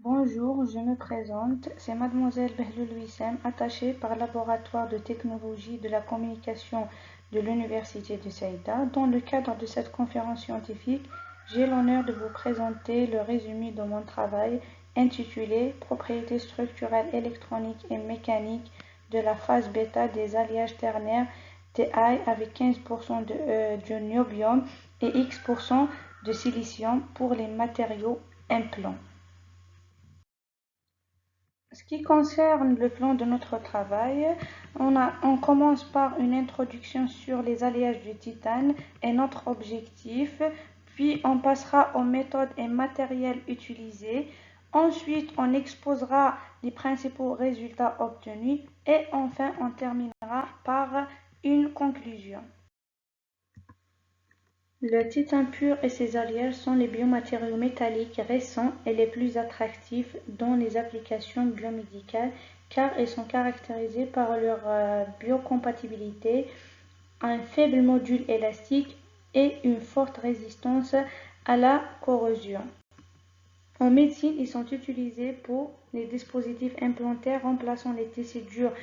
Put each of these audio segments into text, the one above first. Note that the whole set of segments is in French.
Bonjour, je me présente, c'est Mademoiselle Behloul Wissem, attachée par Laboratoire de technologie de la communication de l'Université de Saïda. Dans le cadre de cette conférence scientifique, j'ai l'honneur de vous présenter le résumé de mon travail intitulé Propriétés structurelles électroniques et mécaniques de la phase bêta des alliages ternaires Ti avec 15% de niobium et X% de silicium pour les matériaux implants. Ce qui concerne le plan de notre travail, on commence par une introduction sur les alliages du titane et notre objectif, puis on passera aux méthodes et matériels utilisés. Ensuite, on exposera les principaux résultats obtenus et enfin, on terminera par une conclusion. Le titane pur et ses alliages sont les biomatériaux métalliques récents et les plus attractifs dans les applications biomédicales car ils sont caractérisés par leur biocompatibilité, un faible module élastique et une forte résistance à la corrosion. En médecine, ils sont utilisés pour les dispositifs implantaires remplaçant les tissus durs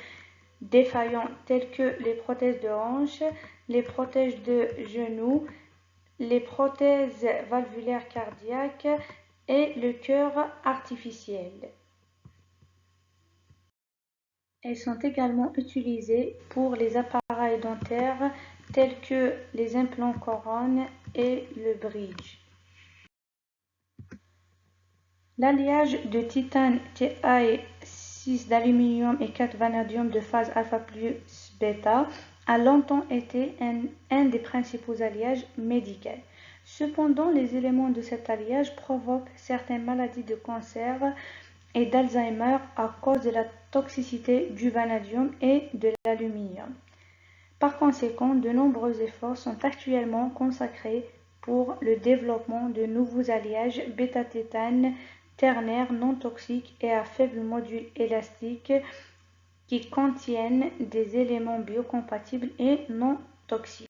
défaillants tels que les prothèses de hanche, les prothèses de genoux, les prothèses valvulaires cardiaques et le cœur artificiel. Elles sont également utilisées pour les appareils dentaires tels que les implants couronne et le bridge. L'alliage de titane Ti6 d'aluminium et 4 vanadium de phase alpha plus bêta a longtemps été un des principaux alliages médicaux. Cependant, les éléments de cet alliage provoquent certaines maladies de cancer et d'Alzheimer à cause de la toxicité du vanadium et de l'aluminium. Par conséquent, de nombreux efforts sont actuellement consacrés pour le développement de nouveaux alliages bêta-tétane ternaires non toxiques et à faible module élastique qui contiennent des éléments biocompatibles et non toxiques.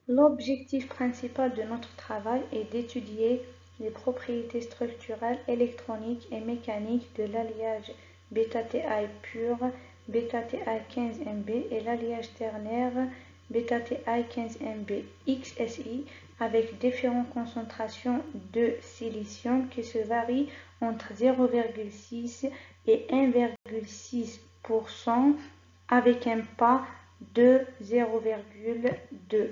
L'objectif principal de notre travail est d'étudier les propriétés structurelles, électroniques et mécaniques de l'alliage bêta-Ti pur, bêta-Ti 15Mb et l'alliage ternaire bêta-Ti 15Mb XSI avec différentes concentrations de silicium qui se varient entre 0,6 et 1,6% avec un pas de 0,2.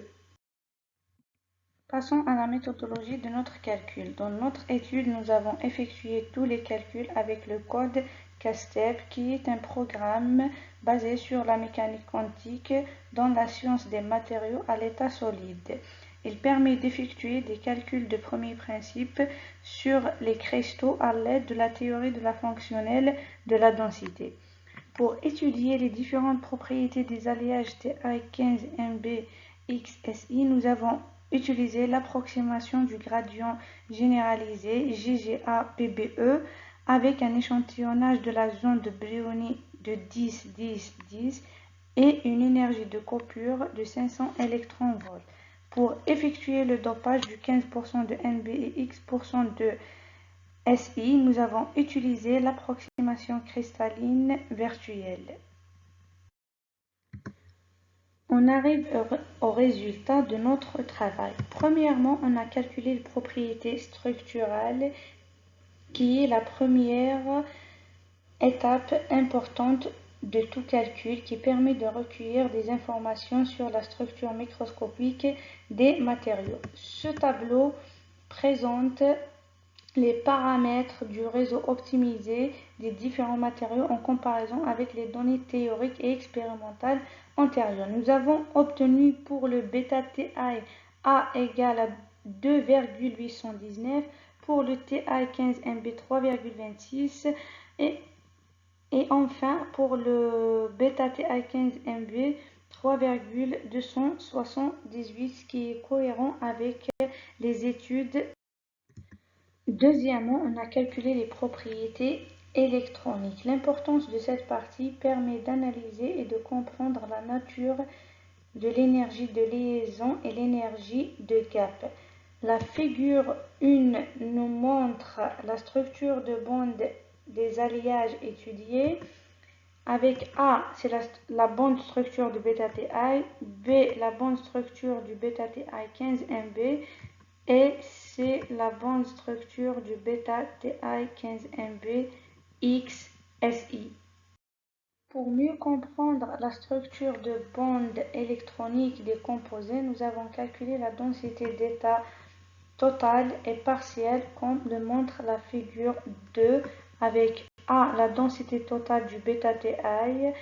Passons à la méthodologie de notre calcul. Dans notre étude, nous avons effectué tous les calculs avec le code CASTEP, qui est un programme basé sur la mécanique quantique dans la science des matériaux à l'état solide. Il permet d'effectuer des calculs de premier principe sur les cristaux à l'aide de la théorie de la fonctionnelle de la densité. Pour étudier les différentes propriétés des alliages Ti15Mb XSI, nous avons utiliser l'approximation du gradient généralisé GGA-PBE avec un échantillonnage de la zone de Brionis de 10-10-10 et une énergie de coupure de 500 électronvolts. Pour effectuer le dopage du 15% de Nb et X% de Si, nous avons utilisé l'approximation cristalline virtuelle. On arrive au résultat de notre travail. Premièrement, on a calculé les propriétés structurales, qui est la première étape importante de tout calcul qui permet de recueillir des informations sur la structure microscopique des matériaux. Ce tableau présente les paramètres du réseau optimisé des différents matériaux en comparaison avec les données théoriques et expérimentales antérieures. Nous avons obtenu pour le bêta-Ti A égale à 2,819, pour le Ti 15Mb 3,26 et enfin pour le bêta-Ti 15Mb 3,278, ce qui est cohérent avec les études. Deuxièmement, on a calculé les propriétés électroniques. L'importance de cette partie permet d'analyser et de comprendre la nature de l'énergie de liaison et l'énergie de gap. La figure 1 nous montre la structure de bande des alliages étudiés. Avec A, c'est la bande structure du bêta-TI, B, la bande structure du bêta-TI 15MB et C, la bande structure du bêta-TI 15MB XSI. Pour mieux comprendre la structure de bande électronique des composés, nous avons calculé la densité d'état totale et partielle comme le montre la figure 2 avec A, la densité totale du bêta-TI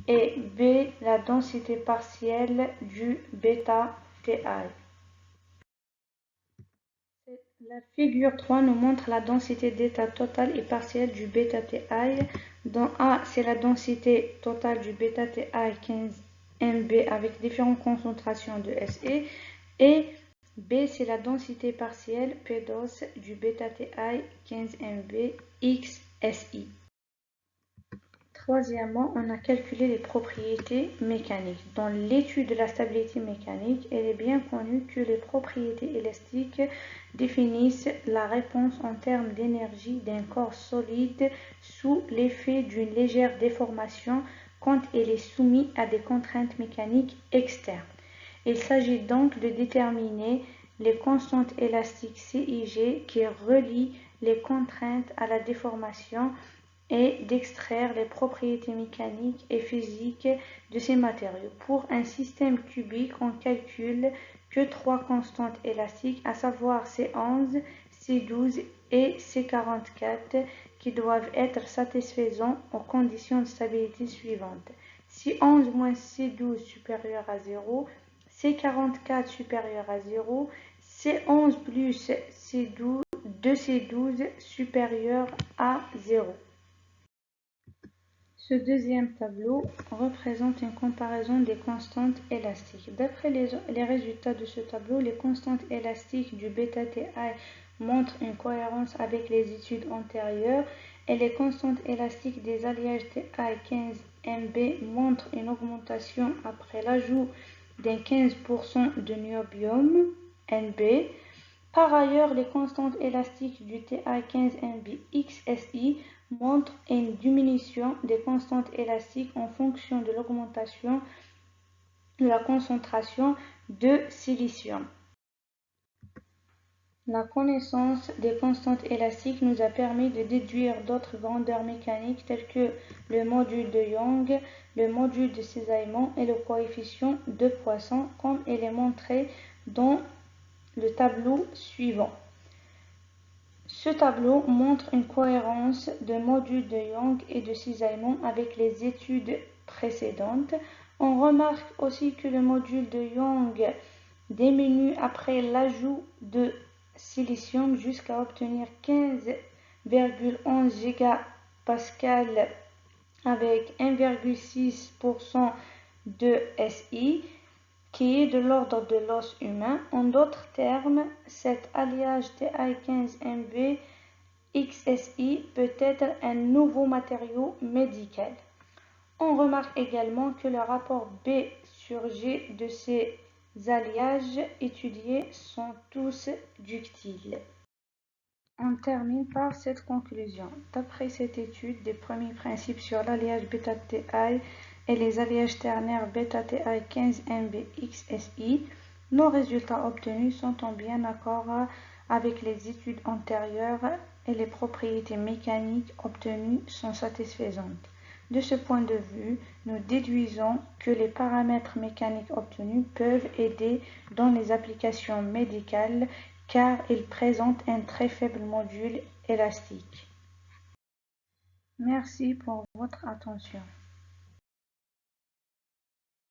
et B, la densité partielle du bêta-TI. La figure 3 nous montre la densité d'état totale et partielle du bêta-TI. Dans A, c'est la densité totale du bêta-TI 15MB avec différentes concentrations de SE. Et B, c'est la densité partielle PDOS du bêta-TI 15MB XSI. Troisièmement, on a calculé les propriétés mécaniques. Dans l'étude de la stabilité mécanique, il est bien connu que les propriétés élastiques définissent la réponse en termes d'énergie d'un corps solide sous l'effet d'une légère déformation quand il est soumis à des contraintes mécaniques externes. Il s'agit donc de déterminer les constantes élastiques CIG qui relient les contraintes à la déformation et d'extraire les propriétés mécaniques et physiques de ces matériaux. Pour un système cubique, on calcule que trois constantes élastiques, à savoir C11, C12 et C44, qui doivent être satisfaisants aux conditions de stabilité suivantes. C11 moins C12 supérieur à 0, C44 supérieur à 0, C11 plus C12, 2C12 supérieur à 0. Ce deuxième tableau représente une comparaison des constantes élastiques. D'après les résultats de ce tableau, les constantes élastiques du bêta-TI montrent une cohérence avec les études antérieures et les constantes élastiques des alliages TI 15MB montrent une augmentation après l'ajout d'un 15% de niobium NB. Par ailleurs, les constantes élastiques du TI 15MB XSI montrent une diminution des constantes élastiques en fonction de l'augmentation de la concentration de silicium. La connaissance des constantes élastiques nous a permis de déduire d'autres grandeurs mécaniques telles que le module de Young, le module de cisaillement et le coefficient de Poisson, comme il est montré dans le tableau suivant. Ce tableau montre une cohérence de modules de Young et de cisaillement avec les études précédentes. On remarque aussi que le module de Young diminue après l'ajout de silicium jusqu'à obtenir 15,11 gigapascal avec 1,6% de SI, qui est de l'ordre de l'os humain. En d'autres termes, cet alliage TI 15MB XSI peut être un nouveau matériau médical. On remarque également que le rapport B sur G de ces alliages étudiés sont tous ductiles. On termine par cette conclusion. D'après cette étude des premiers principes sur l'alliage bêta-TI et les alliages ternaires bêta-TI 15MB XSI, nos résultats obtenus sont en bien accord avec les études antérieures et les propriétés mécaniques obtenues sont satisfaisantes. De ce point de vue, nous déduisons que les paramètres mécaniques obtenus peuvent aider dans les applications médicales car ils présentent un très faible module élastique. Merci pour votre attention.